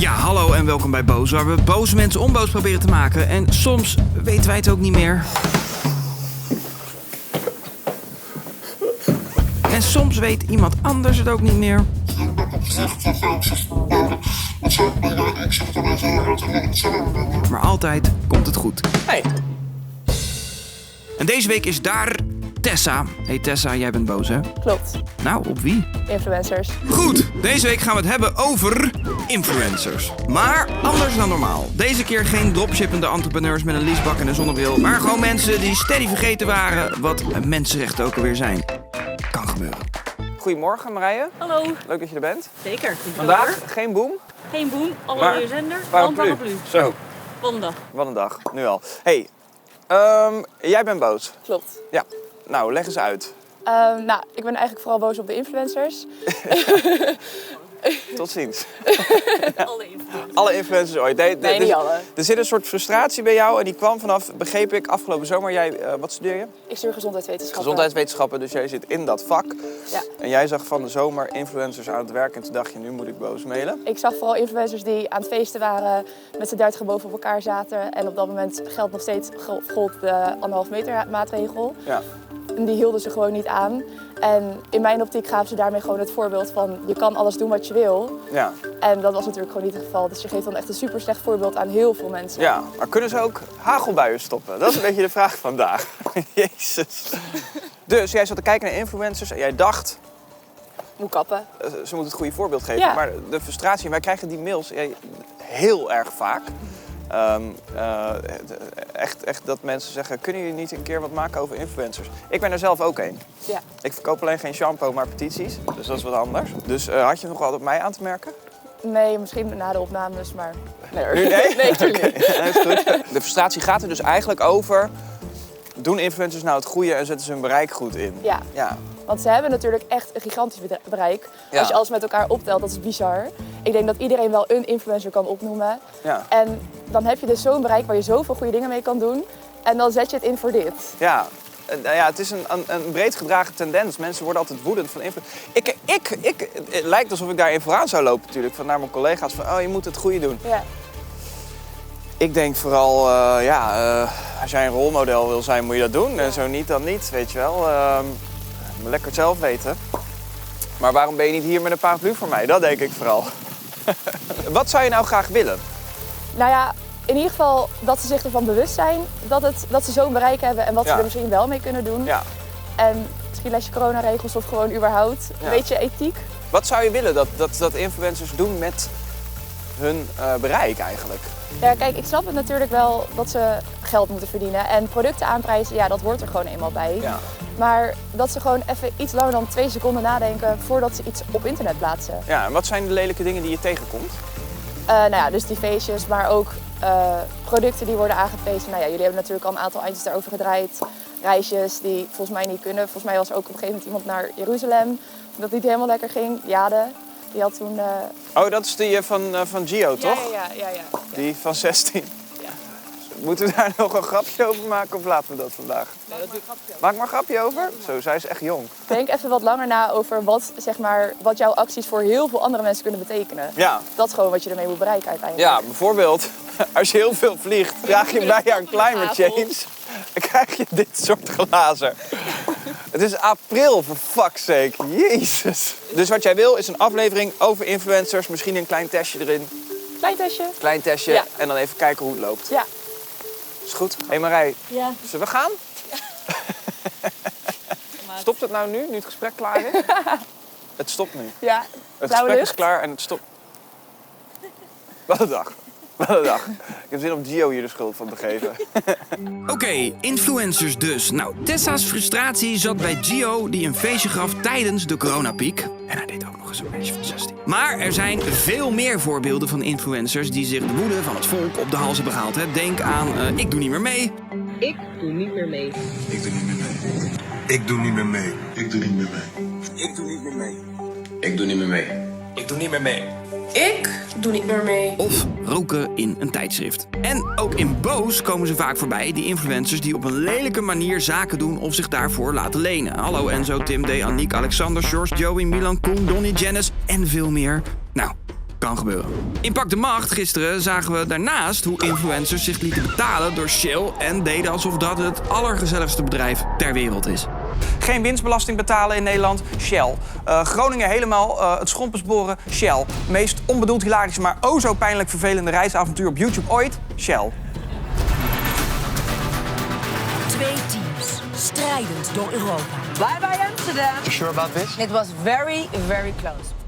Ja, hallo en welkom bij Boos, waar we boze mensen onboos proberen te maken. En soms weten wij het ook niet meer. En soms weet iemand anders het ook niet meer. Maar altijd komt het goed. Hey. En deze week is daar Tessa. Hey Tessa, jij bent boos, hè? Klopt, Nou, op wie? influencers. Goed, deze week gaan we het hebben over influencers. Maar anders dan normaal. Deze keer geen dropshippende entrepreneurs met een leasebak en een zonnebril. Maar gewoon mensen die steady vergeten waren wat mensenrechten ook alweer zijn. Kan gebeuren. Goedemorgen Marije, Hallo. leuk dat je er bent. Zeker. Vandaag geen boom, Geen boom, maar alle zender, dan paraplu. Zo, Wat een dag. wat een dag, nu al. Hey, jij bent boos. Klopt. Ja, nou leg eens uit. Nou, ik ben eigenlijk vooral boos op de influencers. Tot ziens. Alle influencers. Alle influencers ooit. Nee, niet alle. Er zit een soort frustratie bij jou en die kwam vanaf, begreep ik, afgelopen zomer. Jij, wat studeer je? Ik stuur gezondheidswetenschappen. Gezondheidswetenschappen, dus jij zit in dat vak. Ja. En jij zag van de zomer influencers aan het werk en toen dacht je, nu moet ik boos mailen. Ik zag vooral influencers die aan het feesten waren, met z'n 30 boven op elkaar zaten. En op dat moment geldt nog steeds gold de 1,5 meter maatregel. Ja. En die hielden ze gewoon niet aan. En in mijn optiek gaven ze daarmee gewoon het voorbeeld van je kan alles doen wat je wil. Ja. En dat was natuurlijk gewoon niet het geval. Dus je geeft dan echt een super slecht voorbeeld aan heel veel mensen. Ja, maar kunnen ze ook hagelbuien stoppen? Dat is een beetje de vraag vandaag. Jezus. Dus jij zat te kijken naar influencers en jij dacht, Moet kappen. ze moeten het goede voorbeeld geven. Ja. Maar de frustratie, wij krijgen die mails heel erg vaak. Echt dat mensen zeggen, kunnen jullie niet een keer wat maken over influencers? Ik ben er zelf ook een. Ja. Ik verkoop alleen geen shampoo, maar petities. Dus dat is wat anders. Dus had je nog wat op mij aan te merken? Nee, misschien na de opnames, maar... Nee, hoor. Nu nee? Nee, natuurlijk Oké, niet. dat is goed. De frustratie gaat er dus eigenlijk over, doen influencers nou het goede en zetten ze hun bereik goed in? Ja. Ja. Want ze hebben natuurlijk echt een gigantisch bereik. Ja. Als je alles met elkaar optelt, dat is bizar. Ik denk dat iedereen wel een influencer kan opnoemen. Ja. En dan heb je dus zo'n bereik waar je zoveel goede dingen mee kan doen. En dan zet je het in voor dit. Ja. Nou ja, het is een breed gedragen tendens. Mensen worden altijd woedend van invloed. Het lijkt alsof ik daarin vooraan zou lopen natuurlijk. Van naar mijn collega's van, oh je moet het goede doen. Ja. Ik denk vooral, als jij een rolmodel wil zijn, moet je dat doen. En zo niet, dan niet, weet je wel. Lekker het zelf weten. Maar waarom ben je niet hier met een paraplu voor mij? Dat denk ik vooral. Wat zou je nou graag willen? Nou ja, in ieder geval dat ze zich ervan bewust zijn dat ze zo'n bereik hebben en wat ze Ja. er misschien wel mee kunnen doen. Ja. En misschien les je coronaregels of gewoon überhaupt een Ja. beetje ethiek. Wat zou je willen dat influencers doen met hun bereik eigenlijk? Ja, kijk, ik snap het natuurlijk wel dat ze geld moeten verdienen. En producten aanprijzen, ja, dat hoort er gewoon eenmaal bij. Ja. Maar dat ze gewoon even iets langer dan 2 seconden nadenken voordat ze iets op internet plaatsen. Ja, en wat zijn de lelijke dingen die je tegenkomt? Nou ja, dus die feestjes, maar ook producten die worden aangeprezen. Nou ja, jullie hebben natuurlijk al een aantal eindjes daarover gedraaid. Reisjes die volgens mij niet kunnen. Volgens mij was ook op een gegeven moment iemand naar Jeruzalem. Dat niet helemaal lekker ging. Jade, die had toen... Oh, dat is die van Gio, toch? Ja. Die van 16. Ja. Moeten we daar nog een grapje over maken of laten we dat vandaag? Nee, dat doe ik grapje. Maak maar een grapje over. Zo, zij is echt jong. Denk even wat langer na over wat jouw acties voor heel veel andere mensen kunnen betekenen. Ja. Dat is gewoon wat je ermee moet bereiken uiteindelijk. Ja, bijvoorbeeld, als je heel veel vliegt, draag je bij aan climate change. Dan krijg je dit soort glazen. Het is april, voor fuck's sake. Jezus. Dus wat jij wil is een aflevering over influencers. Misschien een klein testje erin. Klein testje. Klein testje. Ja. En dan even kijken hoe het loopt. Ja. Is goed. Hé Marij, Ja. zullen we gaan? Stopt het nou nu het gesprek klaar is? Het stopt nu. Ja. Het Blauwe gesprek is lucht. klaar en het stopt. Wat een dag. Wat een dag. Ik heb zin om Gio hier de schuld van te geven. Oké, influencers dus. Nou, Tessa's frustratie zat bij Gio, die een feestje gaf tijdens de coronapiek. En hij deed ook nog eens een meisje van 16. Maar er zijn veel meer voorbeelden van influencers die zich de woede van het volk op de hals hebben gehaald. Hè. Denk aan ik doe niet meer mee. Ik doe niet meer mee. Ik doe niet meer mee. Ik doe niet meer mee. Ik doe niet meer mee. Ik doe niet meer mee. Ik doe niet meer mee. Ik doe niet meer mee. Ik doe niet meer mee. Of roken in een tijdschrift. En ook in Boos komen ze vaak voorbij, die influencers die op een lelijke manier zaken doen of zich daarvoor laten lenen. Hallo Enzo, Tim D, Aniek, Alexander, George, Joey, Milan, Koen, Donnie, Janice en veel meer. Nou, kan gebeuren. In Pak de Macht gisteren zagen we daarnaast hoe influencers zich lieten betalen door Shell en deden alsof dat het allergezelligste bedrijf ter wereld is. Geen winstbelasting betalen in Nederland? Shell. Groningen helemaal het schompers boren? Shell. Meest onbedoeld hilarische, maar o zo pijnlijk vervelende reisavontuur op YouTube ooit? Shell. Twee teams, strijdend door Europa. Bye bye Amsterdam. You sure about this? It was very, very close.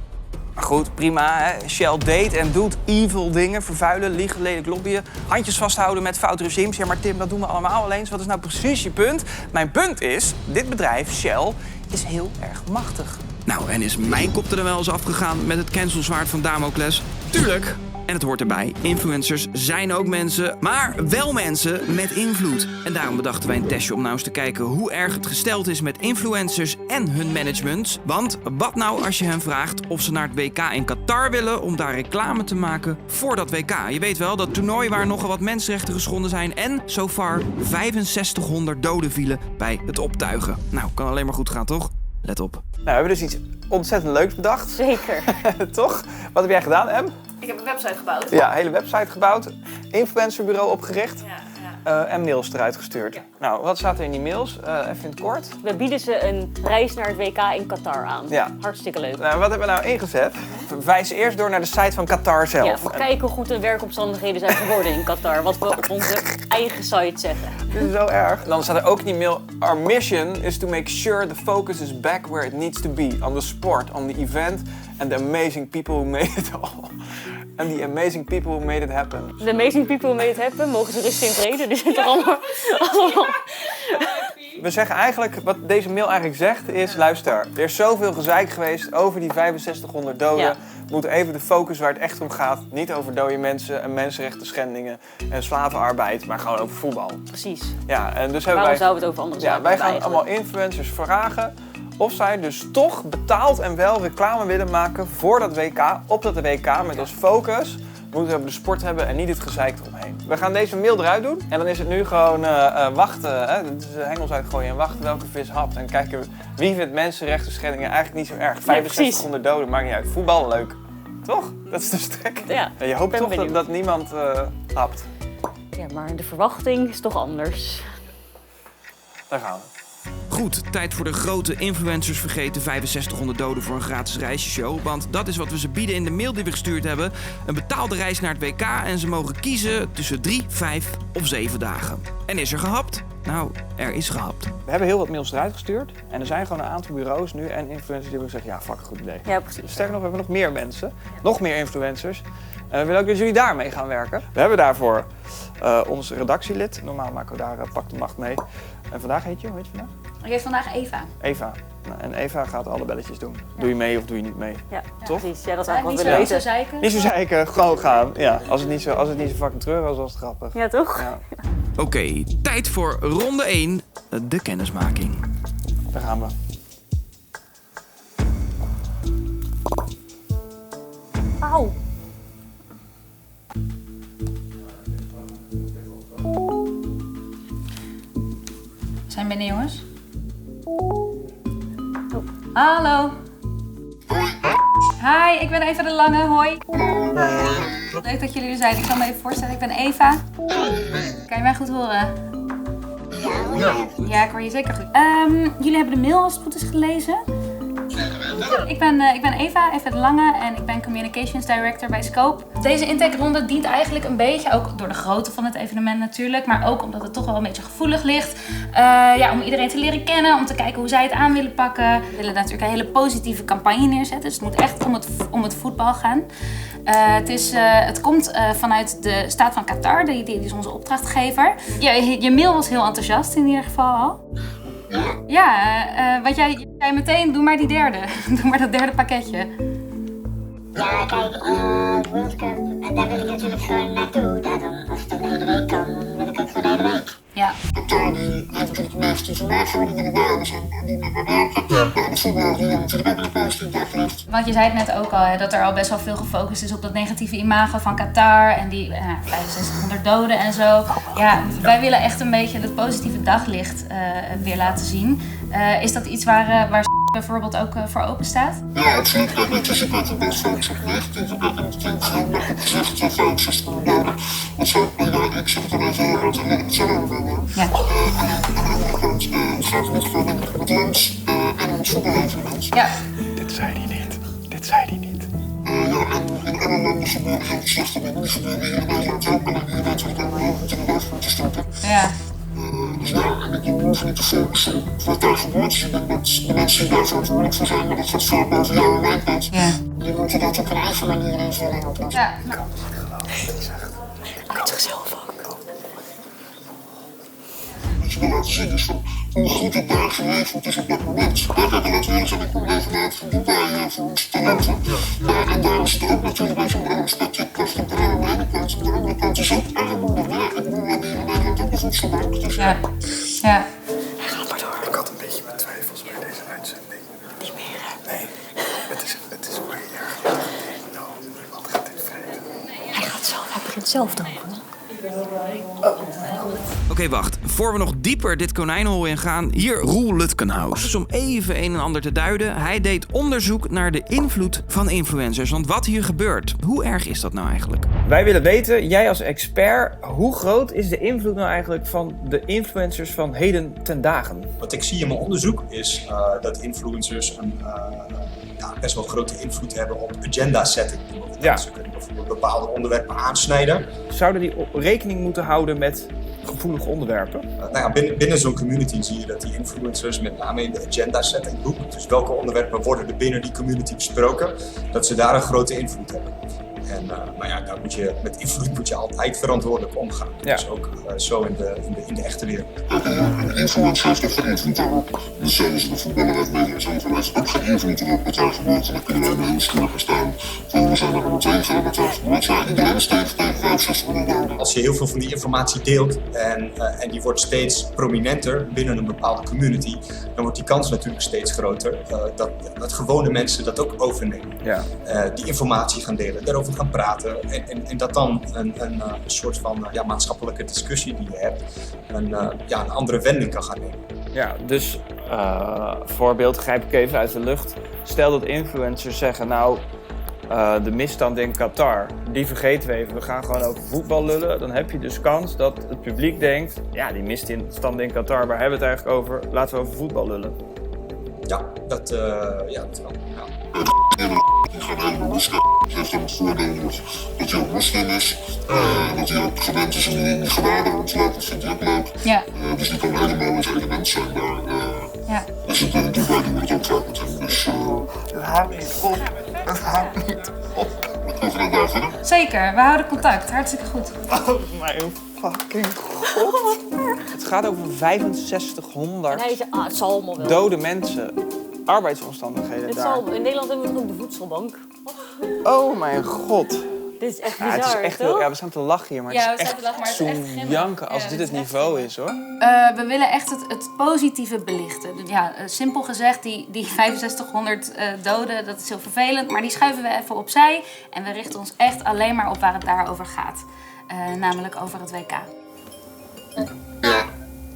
Maar goed, prima. Hè? Shell deed en doet evil dingen. Vervuilen, liegen, lelijk lobbyen. Handjes vasthouden met foute regimes. Ja, maar Tim, dat doen we allemaal wel eens. Wat is nou precies je punt? Mijn punt is, dit bedrijf, Shell, is heel erg machtig. Nou, en is mijn kop er dan wel eens afgegaan met het cancelzwaard van Damocles? Tuurlijk! En het hoort erbij, influencers zijn ook mensen, maar wel mensen met invloed. En daarom bedachten wij een testje om nou eens te kijken hoe erg het gesteld is met influencers en hun management. Want wat nou als je hen vraagt of ze naar het WK in Qatar willen om daar reclame te maken voor dat WK? Je weet wel, dat toernooi waar nogal wat mensenrechten geschonden zijn en so far 6500 doden vielen bij het optuigen. Nou, kan alleen maar goed gaan, toch? Let op. Nou, we hebben dus iets ontzettend leuks bedacht. Zeker. Toch? Wat heb jij gedaan, Em? Ik heb een website gebouwd. Ja, een hele website gebouwd. Influencerbureau opgericht. En mails eruit gestuurd. Nou, wat staat er in die mails? Even in het kort. We bieden ze een reis naar het WK in Qatar aan. Ja. Hartstikke leuk. Nou, wat hebben we nou ingezet? We wijzen eerst door naar de site van Qatar zelf. Ja, voor kijken hoe goed de werkomstandigheden zijn geworden in Qatar. Wat we op onze eigen site zeggen. Dit is zo erg. Dan staat er ook in die mail: Our mission is to make sure the focus is back where it needs to be. On the sport, on the event and the amazing people who made it all. And the amazing people who made it happen. The amazing people who made it happen. Mogen ze rusten in vrede. Die zitten allemaal... We zeggen eigenlijk, wat deze mail eigenlijk zegt is, luister, er is zoveel gezeik geweest over die 6500 doden. Ja. We moeten even de focus waar het echt om gaat, niet over dode mensen en mensenrechten schendingen en slavenarbeid, maar gewoon over voetbal. Precies. Ja, en dus Waarom zouden we het over andere zaken wij hebben gaan eigenlijk? allemaal influencers vragen of zij dus toch betaald en wel reclame willen maken voor dat WK, op dat WK, met als focus. We moeten over de sport hebben en niet het gezeik eromheen. We gaan deze mail eruit doen en dan is het nu gewoon wachten. Dus hengels uitgooien en wachten welke vis hapt. En kijken wie vindt mensenrechten schendingen eigenlijk niet zo erg. 6500 doden, maakt niet uit. Voetbal leuk. Toch? Dat is de strek. Ja, En je hoopt ben toch benieuwd. dat niemand hapt. Ja, maar de verwachting is toch anders. Daar gaan we. Goed, tijd voor de grote influencers vergeten 6500 doden voor een gratis reisjeshow. Want dat is wat we ze bieden in de mail die we gestuurd hebben. Een betaalde reis naar het WK en ze mogen kiezen tussen 3, 5 of 7 dagen. En is er gehapt? Nou, er is gehapt. We hebben heel wat mails eruit gestuurd. En er zijn gewoon een aantal bureaus nu en influencers die hebben gezegd, ja, fuck, goed idee. Ja, precies. Sterker nog, we hebben nog meer mensen. Nog meer influencers. We willen ook dat jullie daarmee gaan werken. We hebben daarvoor ons redactielid. Normaal maken we daar Pak de Macht mee. En vandaag heet je, hoe heet je vandaag? Ik heet vandaag Eva. Eva. Nou, en Eva gaat alle belletjes doen. Doe je mee of doe je niet mee? Ja, Toch? precies. Ja, dat zou ik wel Niet willen zo weten. zeiken. Niet zo zeiken, gewoon gaan. Ja, als het niet zo fucking treurig was, was het grappig. Ja, toch? Ja, Oké, tijd voor ronde 1, de kennismaking. daar gaan we. Auw. Zijn binnen, jongens? Hallo. Hi, ik ben Eva de Lange. Hoi. Leuk dat jullie er zijn. Ik zal me even voorstellen. Ik ben Eva. Kan je mij goed horen? Ja, ik hoor je zeker goed. Jullie hebben de mail als het goed is gelezen. Ik ben Eva de Lange en ik ben Communications Director bij Scope. Deze intakeronde dient eigenlijk een beetje, ook door de grootte van het evenement natuurlijk, maar ook omdat het toch wel een beetje gevoelig ligt. Om iedereen te leren kennen, om te kijken hoe zij het aan willen pakken. We willen natuurlijk een hele positieve campagne neerzetten, dus het moet echt om het voetbal gaan. Het komt vanuit de staat van Qatar, die is onze opdrachtgever. Je mail was heel enthousiast in ieder geval al. Ja, wat jij zei meteen, doe maar die derde. Doe maar dat derde pakketje. Ja, kijk, World Cup, en daar wil ik natuurlijk gewoon naartoe. Daarom, als het dan de hele week kan, wil ik ook gewoon de hele week. Ja. Qatar die heeft natuurlijk de meest klimaat voor, die willen daar alles aan doen met mijn werken. De voetbal die wil natuurlijk ook een positief daglicht. Want je zei het net ook al, hè, dat er al best wel veel gefocust is op dat negatieve imago van Qatar en die 6500 doden en zo. Ja, wij willen echt een beetje het positieve daglicht weer laten zien. Is dat iets waar bijvoorbeeld ook voor open staat? Ja, absoluut. Kijk, het is een beetje best vaak zo geweest. Dus kijk, en het klinkt heel makkelijk gezegd, 65 miljoen doden. Dat zou, ik zeg het er even heel hard, het zal allemaal wel. Ja. Aan de andere kant gaat het niet gewoon denk ik om het land en om het voetbalevenement. Ja. Dit zei hij niet. Dit zei hij niet. Ja, en in alle landen gebeuren hele slechte dingen. Die gebeuren hier in Nederland ook, maar hier weten we het allemaal heel goed in de weg voor te stoppen. Ja. Dus ja, en we hoeven niet te focussen op wat daar gebeurt. Dus ik denk dat de mensen die daar verantwoordelijk voor zijn, maar dat gaat ver boven jou en mijn pet. Ja. Die moeten dat op hun eigen manier invullen en oplossen. Ja. Uit zichzelf ook. Wat je wil laten zien is van hoe goed het daar geregeld is op dat moment. Daar ga ik laten zien, ik kom regelmatig van Dubai voor onze talenten. En daar is het ook natuurlijk bij zo'n aspect, je kost op de ene kant, op de andere kant is ook armoede. Maar ja, ik bedoel, we hebben hier in Nederland ook een voedselbank. Dus Ja. Ja. Ik had een beetje mijn twijfels bij deze uitzending. Niet meer, hè? Nee, het is wel heel erg. Nou, wat gaat dit feit? Hij begint zelf te roepen. Oké, wacht. Voor we nog dieper dit konijnenhol ingaan, hier Roel Lutkenhaus. Dus om even een en ander te duiden, hij deed onderzoek naar de invloed van influencers. Want wat hier gebeurt, hoe erg is dat nou eigenlijk? Wij willen weten, jij als expert, hoe groot is de invloed nou eigenlijk van de influencers van heden ten dagen? Wat ik zie in mijn onderzoek is dat influencers een best wel grote invloed hebben op agenda setting. Ja. Ze kunnen bijvoorbeeld bepaalde onderwerpen aansnijden. Zouden die rekening moeten houden met gevoelige onderwerpen? Binnen zo'n community zie je dat die influencers met name in de agenda setting boek, dus welke onderwerpen worden er binnen die community besproken, dat ze daar een grote invloed hebben. En daar met invloed moet je altijd verantwoordelijk omgaan. Ja. Dus ook zo in de echte wereld. influence heeft ook geen invloed daarop. Dus zo is de voetballer uit media zijn heeft ook geen invloed erop wat daar gebeurt. En dan kunnen we ook heel stil staan. En we zijn er allemaal tegen wat daar gebeurt. Ja, iedereen is tegen 65 miljoen doden. Als je heel veel van die informatie deelt en die wordt steeds prominenter binnen een bepaalde community, dan wordt die kans natuurlijk steeds groter dat gewone mensen dat ook overnemen. Ja. Die informatie gaan delen, daarover gaan praten en dat dan een soort van maatschappelijke discussie die je hebt een andere wending kan gaan nemen. Ja, dus voorbeeld grijp ik even uit de lucht. Stel dat influencers zeggen, nou, de misstand in Qatar, die vergeten we even. We gaan gewoon over voetbal lullen. Dan heb je dus kans dat het publiek denkt, ja, die misstand in Qatar, waar hebben we het eigenlijk over? Laten we over voetbal lullen. Ja, dat wel. Ja. Die gaan helemaal los. Die heeft dan het voordeel dat hij ook moslim is. Dat hij ook gewend is om in gewaden om te laten. Dat vindt hij ook leuk. Ja. Dus die kan helemaal het element zijn. Ja. Als ik in Dubai doe, moet ik ook vaak met hem. Dus Het houdt niet op. Het houdt niet op. ik over een dag verder. Zeker, we houden contact. Hartstikke goed. Oh mijn fucking god. Het gaat over 6500 En hij zei, het zal allemaal wel. dode mensen. Arbeidsomstandigheden Het daar. zal, in Nederland hebben we ook de voedselbank. Oh mijn god. Dit is echt Ja, bizar, het is echt toch? we staan te lachen hier, maar Ja, het we is staan te lachen, maar echt het is echt zo'n grimmig. janken als Ja, dit dit het is echt niveau is, hoor. We willen echt het positieve belichten. Ja, simpel gezegd, die 6500 doden, dat is heel vervelend. Maar die schuiven we even opzij. En we richten ons echt alleen maar op waar het daarover gaat. Namelijk over het WK.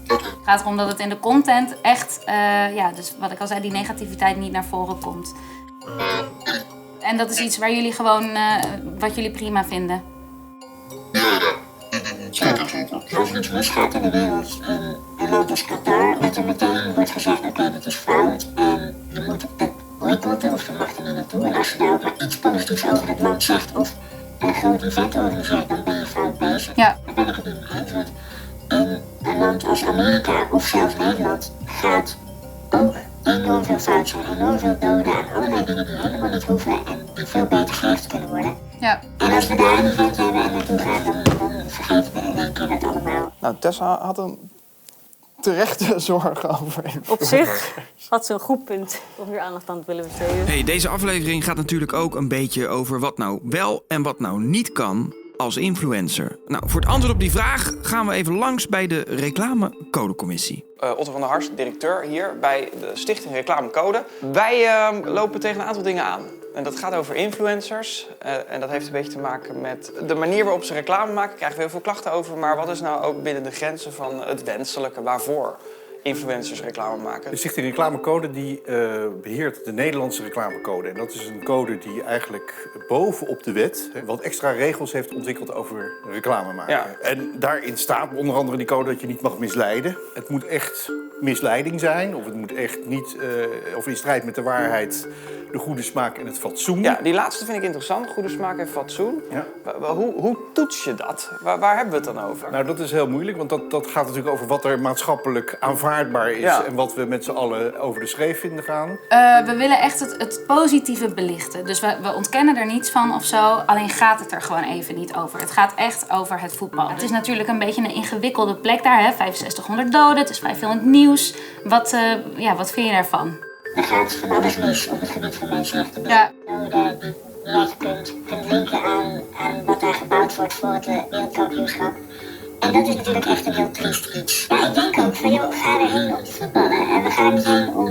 Het gaat erom dat het in de content echt, dus wat ik al zei, die negativiteit niet naar voren komt. En dat is iets waar jullie gewoon, wat jullie prima vinden. Als er iets misgaat in de wereld in een land als Qatar, dat er meteen wordt gezegd, oké, dit is fout en je moet het boycotten of je mag er niet naartoe. En als je daar ook maar iets positiefs over het land zegt of een groot event organiseert, dan ben je fout bezig. Ja. Daar ben ik het niet mee eens. Want in een land als Amerika of zelfs Nederland gaat ook enorm veel fout zijn, enorm veel doden en allerlei dingen die helemaal niet hoeven en die veel beter geregeld kunnen worden. Ja. En als we daar een event hebben en naartoe gaan, dan vergeten we in één keer dat allemaal. Nou, Tessa had een terechte zorgen over Op zich had ze een goed punt om hier aandacht aan te willen besteden. Hey, deze aflevering gaat natuurlijk ook een beetje over wat nou wel en wat nou niet kan als influencer. Nou, voor het antwoord op die vraag gaan we even langs bij de reclamecodecommissie. Otto van der Harst, directeur hier bij de Stichting Reclamecode. Wij lopen tegen een aantal dingen aan. En dat gaat over influencers. En dat heeft een beetje te maken met de manier waarop ze reclame maken. Daar krijgen we heel veel klachten over. Maar wat is nou ook binnen de grenzen van het wenselijke? Waarvoor influencers reclame maken? De Stichting Reclamecode die beheert de Nederlandse reclamecode. En dat is een code die eigenlijk bovenop de wet wat extra regels heeft ontwikkeld over reclame maken. Ja. En daarin staat onder andere die code dat je niet mag misleiden. Het moet echt misleiding zijn, of het moet echt niet, of in strijd met de waarheid, de goede smaak en het fatsoen. Ja, die laatste vind ik interessant, goede smaak en fatsoen. Ja. Hoe toets je dat? Waar hebben we het dan over? Nou, dat is heel moeilijk, want dat gaat natuurlijk over wat er maatschappelijk aanvaardbaar is en wat we met z'n allen over de schreef vinden gaan. We willen echt het positieve belichten. Dus we ontkennen er niets van of zo, alleen gaat het er gewoon even niet over. Het gaat echt over het voetbal. Het is natuurlijk een beetje een ingewikkelde plek daar, hè? 6500 doden, het is vrij veel in het nieuws. Wat vind je daarvan? Er gaat van alles mis op het gebied van mensenrechten. Ja. Die direct kunt linken aan wat daar gebouwd wordt voor het wereldkampioenschap. En dat is natuurlijk echt een heel triest iets. Maar ik denk ook van, joh, ga erheen om te voetballen. En we gaan niet heen om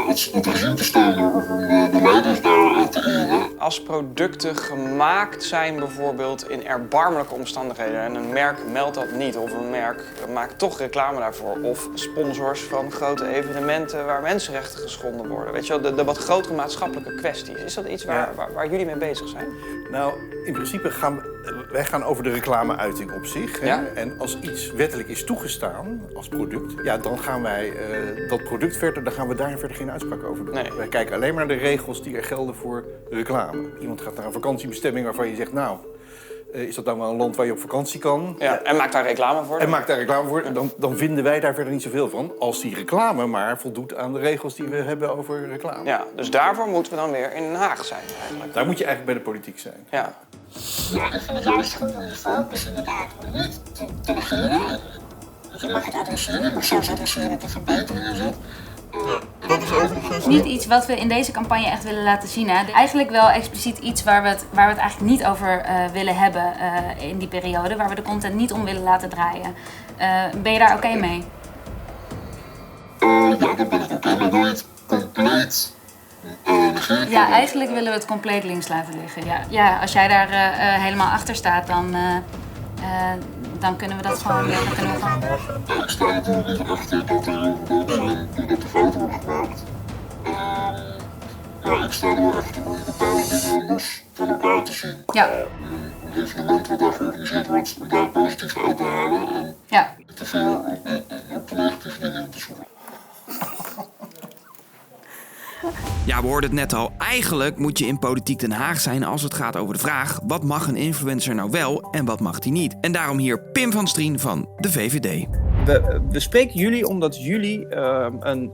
het regime te steunen of om de leiders daar te eren. Als producten gemaakt zijn bijvoorbeeld in erbarmelijke omstandigheden en een merk meldt dat niet of een merk maakt toch reclame daarvoor of sponsors van grote evenementen waar mensenrechten geschonden worden. Weet je wel, de wat grotere maatschappelijke kwesties. Is dat iets waar jullie mee bezig zijn? Nou, in principe gaan wij over de reclameuiting op zich. Hè? Ja? En als iets wettelijk is toegestaan als product, ja, dan gaan wij dat product verder, dan gaan we daar verder geen uitspraak over doen. Nee. Wij kijken alleen maar naar de regels die er gelden voor reclame. Iemand gaat naar een vakantiebestemming waarvan je zegt, nou, is dat dan wel een land waar je op vakantie kan? Ja, en maakt daar reclame voor? En maakt daar reclame voor. Dan vinden wij daar verder niet zoveel van. Als die reclame maar voldoet aan de regels die we hebben over reclame. Ja, dus daarvoor moeten we dan weer in Den Haag zijn eigenlijk. Daar moet je eigenlijk bij de politiek zijn. Ja. Ja, ik vind het juist goed om die focus inderdaad niet te negeren. Je mag het adresseren, je mag zelfs adresseren dat er verbeteringen zit. Dat is overigens Niet iets wat we in deze campagne echt willen laten zien. Hè. Eigenlijk wel expliciet iets waar we het eigenlijk niet over willen hebben in die periode. Waar we de content niet om willen laten draaien. Ben je daar oké mee? Ja, daar ben ik oké mee. Wil je het compleet negeren? Ja, eigenlijk willen we het compleet links laten liggen. Ja, als jij daar helemaal achter staat, dan kunnen we dat gewoon... Ik sta natuurlijk niet achter dat er heel veel zijn die dat de fouten hebben gemaakt. Maar ik sta er wel achter om bepaalde dingen los van elkaar te zien. Ja. Een evenement wat daar georganiseerd wordt, om daar positief uit te halen en niet te veel op de negatieve dingen te zoeken. Ja, we hoorden het net al. Eigenlijk moet je in Politiek Den Haag zijn als het gaat over de vraag: wat mag een influencer nou wel en wat mag die niet? En daarom hier Pim van Strien van de VVD. We spreken jullie omdat jullie een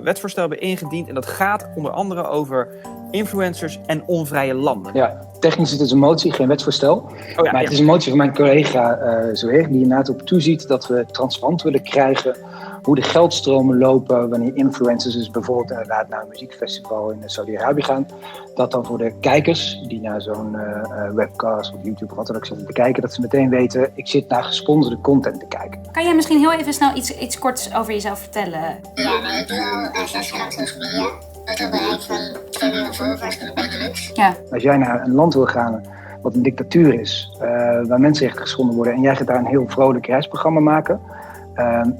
wetsvoorstel hebben ingediend. En dat gaat onder andere over influencers en onvrije landen. Ja, technisch is het een motie, geen wetsvoorstel. Maar het is een motie van mijn collega Zoher, die inderdaad op toeziet dat we transparant willen krijgen hoe de geldstromen lopen wanneer influencers dus bijvoorbeeld inderdaad naar een muziekfestival in Saudi-Arabië gaan. Dat dan voor de kijkers die naar zo'n webcast of YouTube of wat dan ook zitten te kijken, dat ze meteen weten, ik zit naar gesponsorde content te kijken. Kan jij misschien heel even snel iets korts over jezelf vertellen? Ja, maar ik doe al 6 jaar social media. Ik heb bereikt van 2 miljoen volgers in de Benelux. Ja. Als jij naar een land wil gaan wat een dictatuur is, waar mensenrechten geschonden worden en jij gaat daar een heel vrolijk reisprogramma maken,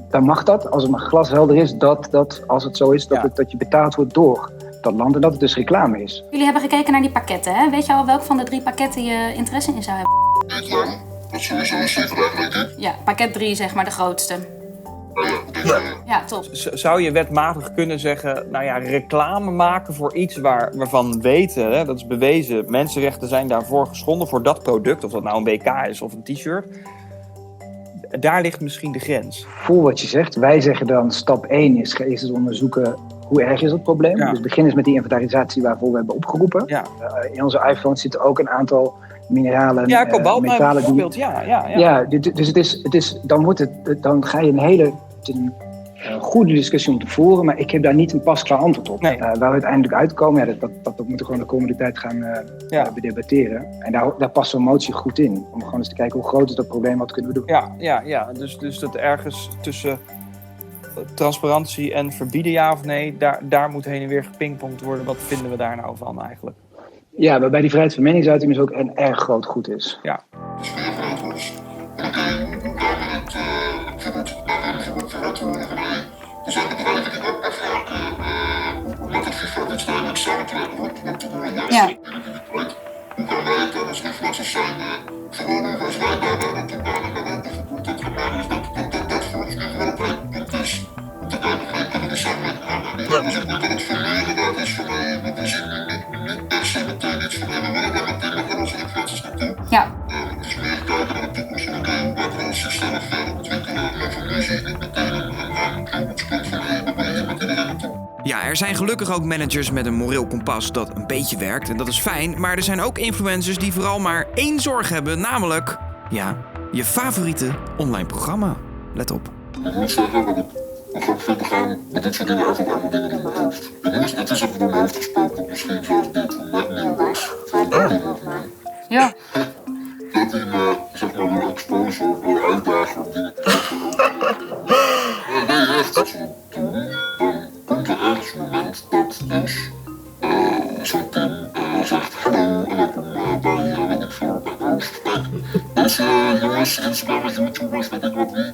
dan mag dat, als het maar glashelder is, dat als het zo is, dat je betaald wordt door dat land en dat het dus reclame is. Jullie hebben gekeken naar die pakketten, hè? Weet je al welk van de 3 pakketten je interesse in zou hebben? Dat sowieso is zeker. Ja, pakket 3 zeg maar de grootste. Ja, top. Zou je wetmatig kunnen zeggen, nou ja, reclame maken voor iets waarvan we weten, hè, dat is bewezen, mensenrechten zijn daarvoor geschonden voor dat product, of dat nou een BK is of een t-shirt. Daar ligt misschien de grens. Voel wat je zegt. Wij zeggen dan stap 1 is het onderzoeken hoe erg is het probleem. Ja. Dus begin eens met die inventarisatie waarvoor we hebben opgeropen. Ja. In onze iPhone zitten ook een aantal mineralen, ja, kobalt metalen. Bijvoorbeeld, ja. Dus het is, dan ga je een hele goede discussie om te voeren, maar ik heb daar niet een pasklaar antwoord op. Nee. Waar we uiteindelijk uitkomen, dat moeten we gewoon de komende tijd gaan bedebatteren. En daar past zo'n motie goed in. Om gewoon eens te kijken hoe groot is dat probleem, wat kunnen we doen. Ja. Dus dat ergens tussen transparantie en verbieden ja of nee, daar moet heen en weer gepingpongd worden. Wat vinden we daar nou van eigenlijk? Ja, waarbij die vrijheid van meningsuiting dus ook een erg groot goed is. Ja. Er zijn ook te doen. Ja. Hoe gaan wij dan als influencers zijn gewoon nog als wij daar dan naartoe gaan en dan ook de content gaan maken. Dus dat volgens mij gewoon een punt is. Om te kijken, ga kunnen we samen aannemen. Dus ik denk dat het voor mij inderdaad is van, we zien niet per se meteen iets van, we willen daar meteen met onze influencers naartoe. Ja. Dus meer kijken naar de toekomst van, oké, hoe gaan we ons systeem verder ontwikkelen. Maar voor mij zie ik niet meteen een groot punt van, we willen hier met iedereen naartoe. Ja, er zijn gelukkig ook managers met een moreel kompas dat een beetje werkt en dat is fijn. Maar er zijn ook influencers die vooral maar één zorg hebben, namelijk, ja, je favoriete online programma. Let op. Ik moet zeggen dat ik ga verder gaan met dit soort dingen over allemaal dingen in mijn hoofd. Het is ook door mijn hoofd gesproken, misschien zoals dit net nieuw was. Voor een ding over mij. Ja. Dat hij me, zeg maar, wil exposen, wil uitdagen om dingen te zeggen. Nee, echt, dat ze doen. Dan komt er ergens een moment dat dus zo'n team zegt hallo en ik kom bij je en ik voor mijn hoofd. Kijk, deze jongens, Instagrammers, YouTubers, weet ik wat wie,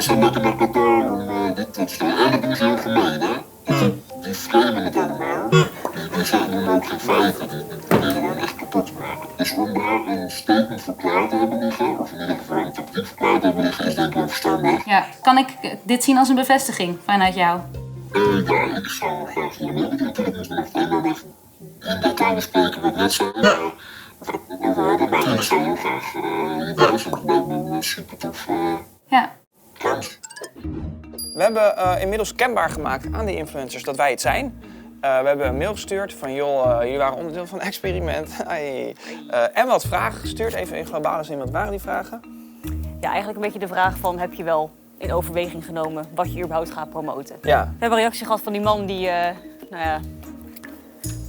zijn lekker naar Qatar om dit te stellen. En dat doen ze heel gemeen, hè. Die framen het allemaal. Die zeggen nu ook geen feiten, die proberen gewoon echt kapot te maken. Dus om daar een statement voor klaar te hebben liggen, of in ieder geval een tactiek voor klaar te hebben liggen, is denk ik verstandig. Ja. Kan ik dit zien als een bevestiging vanuit jou? Ja, ik zou graag hier mee. Natuurlijk moet er nog veel meer in detail bespreken wat ik net zei. Maar ik zou heel graag hierbij zijn genomen. Super tof. Ja. Kans. We hebben inmiddels kenbaar gemaakt aan die influencers dat wij het zijn. We hebben een mail gestuurd van joh, jullie waren onderdeel van een experiment. En wat vragen gestuurd, even in globale zin, wat waren die vragen? Ja, eigenlijk een beetje de vraag van, heb je wel in overweging genomen wat je überhaupt gaat promoten? Ja. We hebben een reactie gehad van die man die,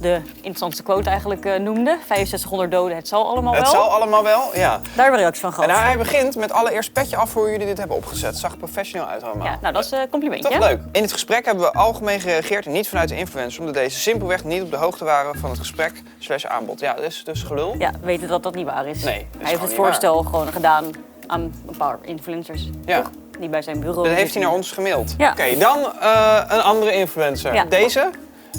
de interessantste quote eigenlijk noemde. 6500 doden, het zal allemaal wel. Het zal allemaal wel, ja. Daar hebben we een reactie van gehad. En hij begint met allereerst petje af voor hoe jullie dit hebben opgezet. Zag er professioneel uit allemaal. Ja, nou dat is een complimentje. Toch leuk. In het gesprek hebben we algemeen gereageerd en niet vanuit de influencers, omdat deze simpelweg niet op de hoogte waren van het gesprek / aanbod. Ja, dat is dus gelul. Ja, we weten dat dat niet waar is. Nee, hij heeft het voorstel gewoon gedaan aan een paar influencers. Ja. Toch? Die bij zijn bureau. Dat heeft hij naar ons gemaild. Ja. Oké, dan een andere influencer. Ja. Deze.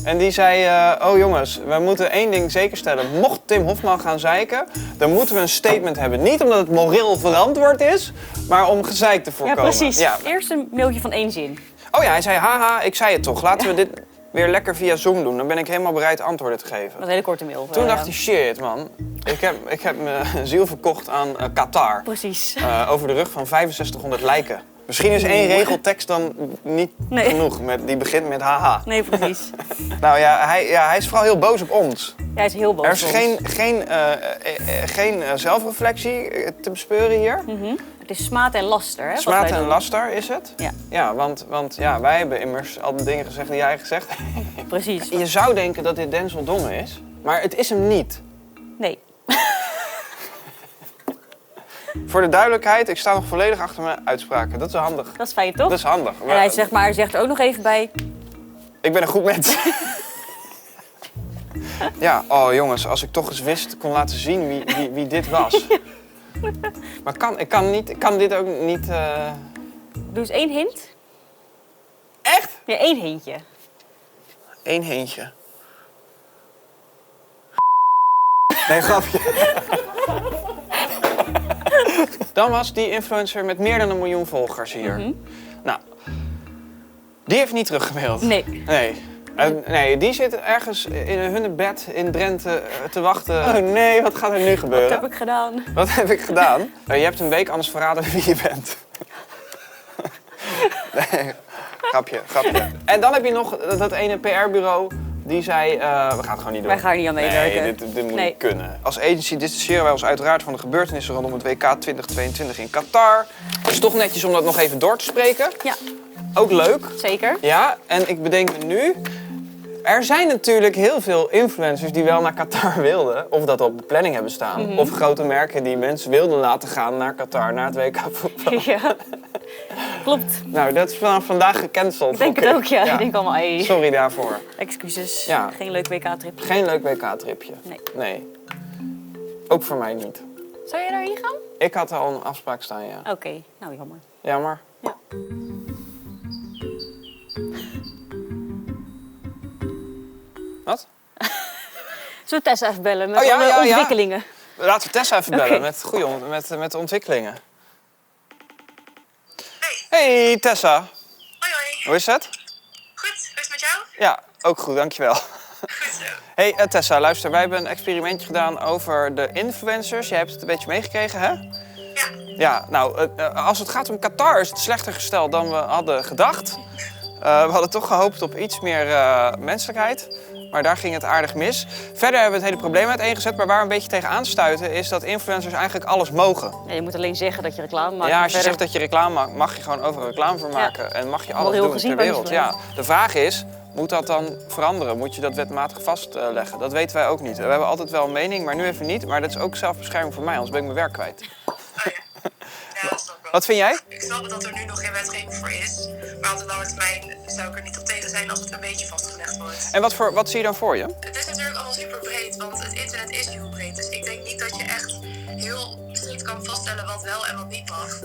En die zei, oh jongens, we moeten één ding zeker stellen. Mocht Tim Hofman gaan zeiken, dan moeten we een statement hebben. Niet omdat het moreel verantwoord is, maar om gezeik te voorkomen. Ja, precies. Ja. Eerst een mailtje van 1 zin. Oh ja, hij zei, haha, ik zei het toch. Laten we dit weer lekker via Zoom doen. Dan ben ik helemaal bereid antwoorden te geven. Dat was een hele korte mail. Toen dacht hij, shit man, ik heb mijn ziel verkocht aan Qatar. Precies. Over de rug van 6500 lijken. Misschien is één regel tekst dan niet genoeg, die begint met haha. Nee, precies. Nou ja, hij is vooral heel boos op ons. Ja, hij is heel boos. Er is geen zelfreflectie te bespeuren hier. Het is smaad en laster, hè? Smaad en laster is het. Ja. Ja, want wij hebben immers al de dingen gezegd die jij gezegd hebt. Precies. Je zou denken dat dit Denzel Dongen is, maar het is hem niet. Nee. Voor de duidelijkheid, ik sta nog volledig achter mijn uitspraken. Dat is handig. Dat is fijn, toch? Dat is handig. En hij zegt er ook nog even bij... Ik ben een goed mens. Ja, oh jongens, als ik toch eens kon laten zien wie dit was. Maar ik kan dit ook niet... Doe eens 1 hint. Echt? Ja, 1 hintje. 1 hintje. Nee, grapje. Dan was die influencer met meer dan 1 miljoen volgers hier. Nou, die heeft niet teruggemaild. Nee. Nee, die zit ergens in een hunnebed in Drenthe te wachten. Oh nee, wat gaat er nu gebeuren? Wat heb ik gedaan? Wat heb ik gedaan? Je hebt een week anders verraden wie je bent. Nee, grapje. En dan heb je nog dat ene PR-bureau die zei, we gaan het gewoon niet doen. Wij gaan er niet aan meewerken. Nee, dit moet niet kunnen. Als agency distancieren wij ons uiteraard van de gebeurtenissen rondom het WK 2022 in Qatar. Het is toch netjes om dat nog even door te spreken. Ja. Ook leuk. Zeker. Ja, en ik bedenk me nu, er zijn natuurlijk heel veel influencers die wel naar Qatar wilden, of dat op de planning hebben staan. Of grote merken die mensen wilden laten gaan naar Qatar, naar het WK voetbal. Ja, klopt. Nou, dat is vanaf vandaag gecanceld. Ik denk het ook, ja. Ik denk allemaal, hey. Sorry daarvoor. Excuses. Ja. Geen leuk WK-tripje. Geen leuk WK-tripje. Nee. Ook voor mij niet. Zou jij daarheen gaan? Ik had al een afspraak staan, ja. Oké, nou jammer. Jammer. Ja. Wat? Zullen we Tessa even bellen met Oh, ja, de ja, ja. ontwikkelingen? Laten we Tessa even bellen Oké. met de ontwikkelingen. Hey Tessa. Hoi hoi. Hoe is het? Goed, hoe is het met jou? Ja, ook goed, dankjewel. Goed zo. Hey Tessa, luister, wij hebben een experimentje gedaan over de influencers. Jij hebt het een beetje meegekregen, hè? Ja. Ja, nou, als het gaat om Qatar is het slechter gesteld dan we hadden gedacht. We hadden toch gehoopt op iets meer menselijkheid. Maar daar ging het aardig mis. Verder hebben we het hele probleem uiteengezet. Maar waar we een beetje tegen aanstuiten is dat influencers eigenlijk alles mogen. Ja, je moet alleen zeggen dat je reclame maakt. Ja, als je verder... zegt dat je reclame maakt, mag je gewoon overal reclame voor maken. Ja. En mag je alles Moreel doen gezien ter ben je wereld. blij. Ja. De vraag is, moet dat dan veranderen? Moet je dat wetmatig vastleggen? Dat weten wij ook niet. We hebben altijd wel een mening, maar nu even niet. Maar dat is ook zelfbescherming voor mij, anders ben ik mijn werk kwijt. Ja, dat snap ik wel. Wat vind jij? Ik snap dat er nu nog geen wetgeving voor is. Maar op de lange termijn zou ik er niet op tegen zijn als het een beetje vastgelegd wordt. En wat zie je dan voor je? Het is natuurlijk allemaal super breed, want het internet is heel breed. Dus ik denk niet dat je echt heel strikt kan vaststellen wat wel en wat niet mag.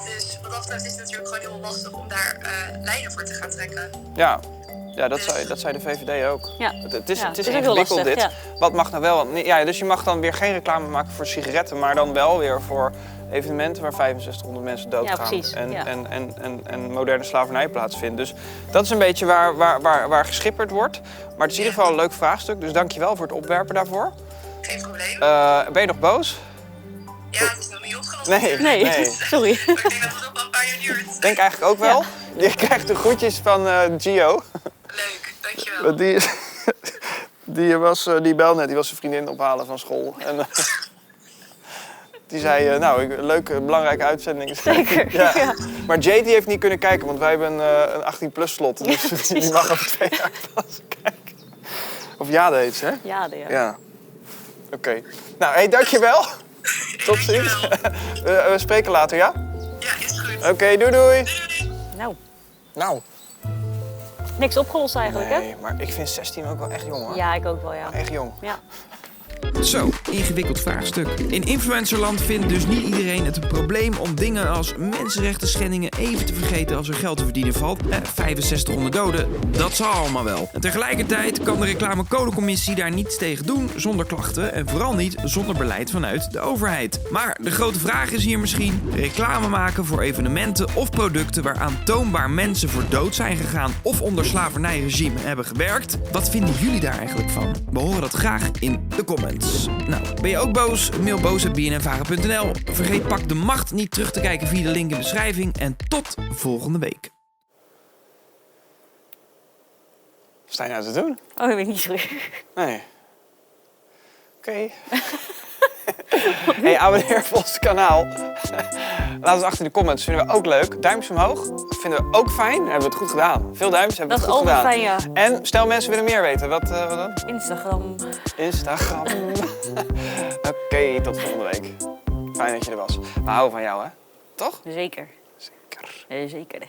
Dus wat dat betreft is het natuurlijk gewoon heel lastig om daar lijnen voor te gaan trekken. Ja. Ja, dat zei de VVD ook. Ja. Het is ook heel ingewikkeld lastig, dit. ja. Wat mag nou wel? wat niet? Ja, dus je mag dan weer geen reclame maken voor sigaretten, maar dan wel weer voor evenementen waar 6500 mensen doodgaan. Ja, precies, En, ja. en moderne slavernij plaatsvindt. Dus dat is een beetje waar geschipperd wordt. Maar het is in ieder geval een leuk vraagstuk, dus dankjewel voor het opwerpen daarvoor. Geen probleem. Ben je nog boos? Ja, het is nog niet opgelost. Nee. Sorry. Ik denk dat het nog wel een paar jaar duurt. Denk eigenlijk ook wel. Je krijgt de groetjes van Gio. Leuk, dankjewel. Die belde net, die was zijn vriendin ophalen van school. En, die zei, leuke, belangrijke uitzending. Zeker, ja. Maar Jade die heeft niet kunnen kijken, want wij hebben een 18-plus slot. Dus die mag over 2 jaar pas kijken. Of Jade heet ze, hè? Jade, ja. Ja. Oké. Nou, hey, dankjewel. Tot ziens. We spreken later, ja? Ja, is goed. Oké, doei. Nou, Nou. niks opgelost eigenlijk, hè? Nee, maar ik vind 16 ook wel echt jong, hoor. Ja, ik ook wel, ja. Echt jong. Ja. Zo, ingewikkeld vraagstuk. In influencerland vindt dus niet iedereen het een probleem om dingen als mensenrechten schendingen even te vergeten als er geld te verdienen valt. 6500 doden, dat zal allemaal wel. En tegelijkertijd kan de reclamecodecommissie daar niets tegen doen zonder klachten en vooral niet zonder beleid vanuit de overheid. Maar de grote vraag is hier misschien: reclame maken voor evenementen of producten waar aantoonbaar mensen voor dood zijn gegaan of onder slavernijregime hebben gewerkt. Wat vinden jullie daar eigenlijk van? We horen dat graag in de comments. Nou, ben je ook boos? Mail boos@bnnvara.nl. Vergeet Pak de Macht niet terug te kijken via de link in de beschrijving. En tot volgende week. Wat sta je nou te doen? Oh, ik weet niet, sorry. Nee. Oké. Hey, abonneer op ons kanaal. Laat het achter in de comments. Vinden we ook leuk. Duimpjes omhoog. Vinden we ook fijn. Hebben we het goed gedaan. Veel duimpjes hebben we het goed gedaan. Dat is altijd fijn, ja. En stel mensen willen meer weten. Wat dan? Instagram. Oké, tot volgende week. Fijn dat je er was. We houden van jou, hè? Toch? Zeker. Zeker. Zeker.